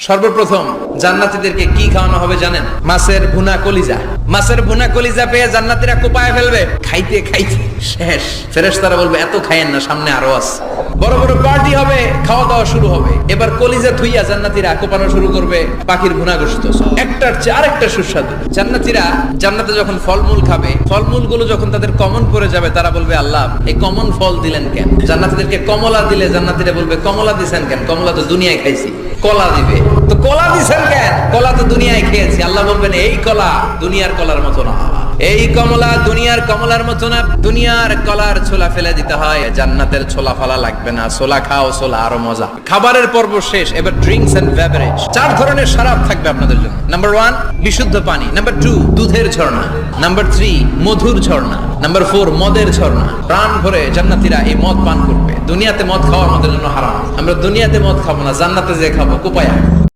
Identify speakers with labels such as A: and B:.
A: সর্বপ্রথম জান্নাতীদেরকে কি খাওয়ানো হবে জানেন? মাছের ভুনা কলিজা। মাছের ভুনা কলিজা পেয়ে জান্নাতীরা কোপায় ফেলবে, খাইতে খাইতে শেষ। ফেরেশতারা বলবে এত খাইয়েন না, সামনে আরো আছে। বড় বড় পার্টি হবে, খাওয়া দাওয়া শুরু হবে। এবার কলিজা থুইয়া জান্নাতীরা কোপানো শুরু করবে পাখির ভুনা গোশত, একটার চেয়ে আরেকটা সুস্বাদু। জান্নাতীরা জান্নাতে যখন ফলমূল খাবে, ফলমূল গুলো যখন তাদের কমন পড়ে যাবে, তারা বলবে আল্লাহ এই কমন ফল দিলেন কেন? জান্নাতীদেরকে কমলা দিলে জান্নাতীরা বলবে কমলা দিছেন কেন? কমলা তো দুনিয়ায় খাইছি। কলা দিবে, তো কলা দিছেন কেন? কলা তো দুনিয়ায় খেয়েছি। আল্লাহ বলবেন এই কলা দুনিয়ার কলার মতো না, এই কমলা দুনিয়ার কমলার মতো না। দুনিয়ার কলার ছোলা ফেলে দিতে হয়, জান্নাতের ছোলা ফালা লাগবে না। ছোলা খাও, ছোলা আরো মজা। খাবারের পর্ব শেষ, এবার ড্রিঙ্কস এন্ড বেভারেজ। 4 ধরনের শরাব থাকবে আপনাদের জন্য। নাম্বার 1 বিশুদ্ধ পানি, নাম্বার 2 দুধের ঝর্ণা, নাম্বার 3 মধুর ঝর্ণা, নাম্বার 4 মদের ঝর্ণা। প্রাণ ভরে জান্নাতীরা এই মদ পান করবে। দুনিয়াতে মদ খাওয়া আমাদের জন্য হারাম। আমরা দুনিয়াতে মদ খাবো না, জান্নাতে যে খাবো কোপায়া।